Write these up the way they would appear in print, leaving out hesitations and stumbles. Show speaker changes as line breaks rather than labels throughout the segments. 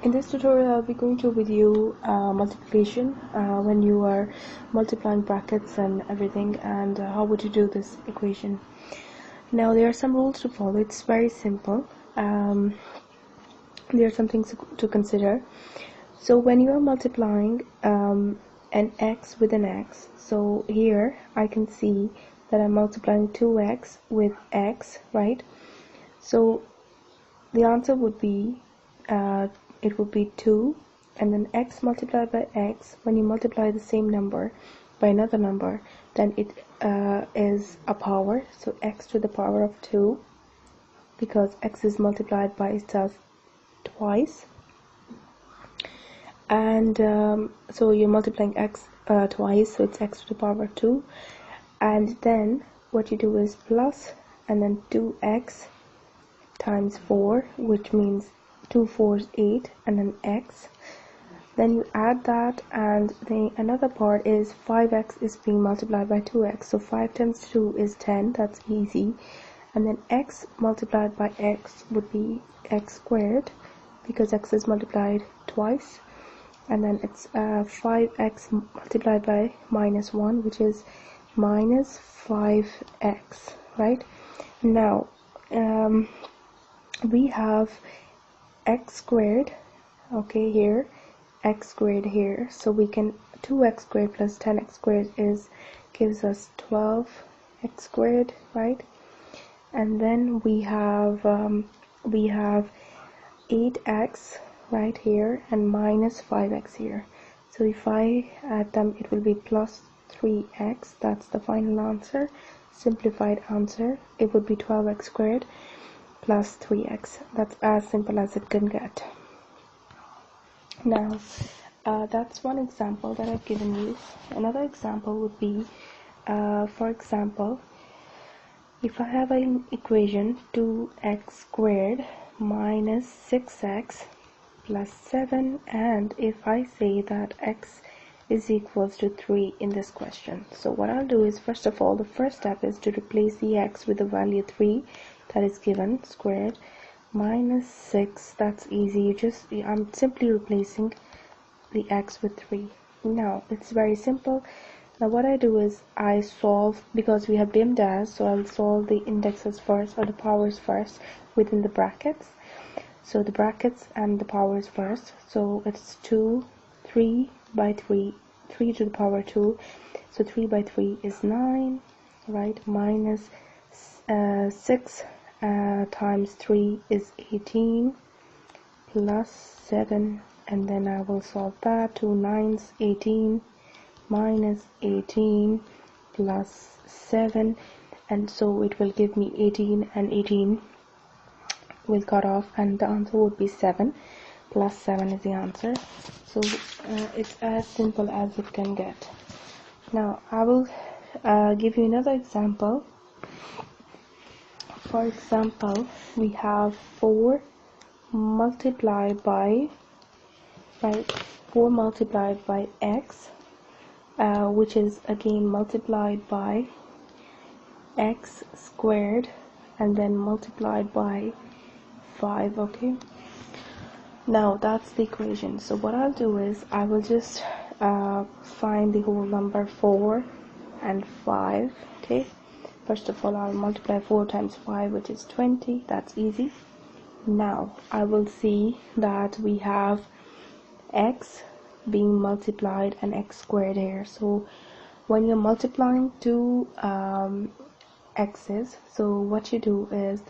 In this tutorial, I'll be going to with you multiplication when you are multiplying brackets and everything, and how would you do this equation. Now there are some rules to follow. It's very simple. There are some things to consider. So when you are multiplying an x with an x, so here I can see that I'm multiplying 2x with x, right? So the answer would be it would be 2, and then x multiplied by x. When you multiply the same number by another number, then it is a power, so x to the power of 2, because x is multiplied by itself twice. And so you're multiplying x twice, so it's x to the power of 2. And then what you do is plus, and then 2x times 4, which means 2 4s 8, and then x. Then you add that, and the another part is 5x is being multiplied by 2x, so 5 times 2 is 10. That's easy. And then x multiplied by x would be x squared, because x is multiplied twice. And then it's 5x multiplied by minus 1, which is minus 5x, right? Now we have x squared, okay, here, x squared here, so we can 2x squared plus 10x squared gives us 12x squared, right? And then we have 8x right here and minus 5x here. So if I add them, it will be plus 3x. That's the final answer. Simplified answer, it would be 12x squared plus 3x. That's as simple as it can get. Now that's one example that I've given you. Another example would be, for example, if I have an equation 2x squared minus 6x plus 7, and if I say that x is equals to 3 in this question. So what I'll do is, first of all, the first step is to replace the x with the value 3 that is given, squared, minus 6. That's easy. I'm simply replacing the x with 3. Now it's very simple. Now what I do is I solve, because we have BIMDAS, so I'll solve the indexes first, or the powers first, within the brackets. So the brackets and the powers first. So it's 2, 3 by 3, 3 to the power 2. So 3 by 3 is 9, right? Minus 6 times 3 is 18, plus 7, and then I will solve that. 2 9s, 18, minus 18 plus 7, and so it will give me 18, and 18 will cut off, and the answer would be 7. Plus 7 is the answer. So it's as simple as it can get. Now I will give you another example. For example, we have 4 multiplied by 4 multiplied by x, which is again multiplied by x squared, and then multiplied by 5. Okay, now that's the equation. So what I'll do is I will just find the whole number 4 and 5. Okay, first of all, I'll multiply 4 times 5, which is 20. That's easy. Now I will see that we have x being multiplied and x squared here. So when you're multiplying two x's, so what you do is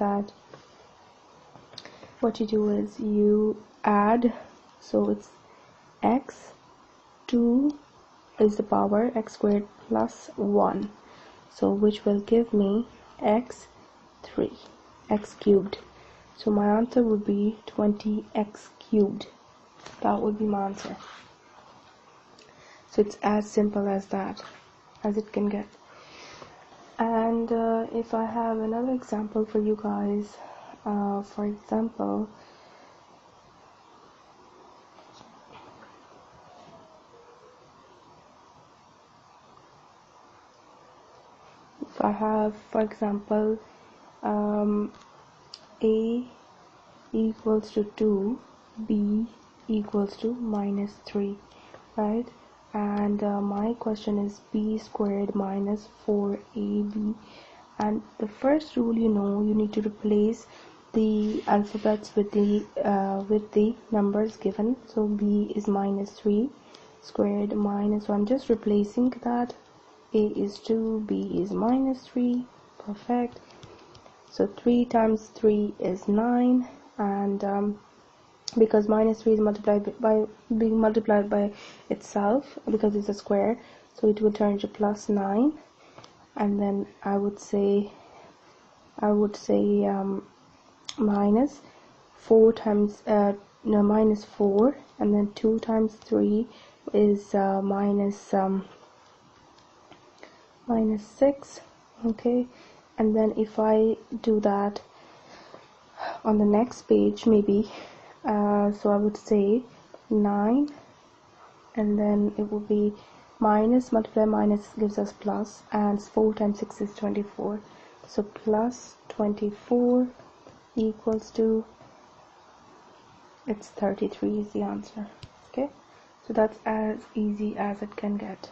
you add, so it's x 2 is the power x squared plus 1, so which will give me x 3, x cubed. So my answer would be 20x cubed. That would be my answer. So it's as simple as that, as it can get. And if I have another example for you guys, for example, if I have, for example, a equals to 2, b equals to minus 3, right? And my question is b squared minus 4ab. And the first rule, you need to replace the alphabets with the numbers given. So b is minus 3 squared minus 1, just replacing that. A is 2, b is minus 3, perfect. So 3 times 3 is 9, and because minus 3 is being multiplied by itself because it's a square, so it will turn into plus 9. And then I would say minus 4 times no, minus 4, and then 2 times 3 is minus 6. Okay, and then if I do that on the next page, maybe so I would say 9, and then it will be minus multiply minus gives us plus, and 4 times 6 is 24, so plus 24 equals to, it's 33 is the answer. Okay, so that's as easy as it can get.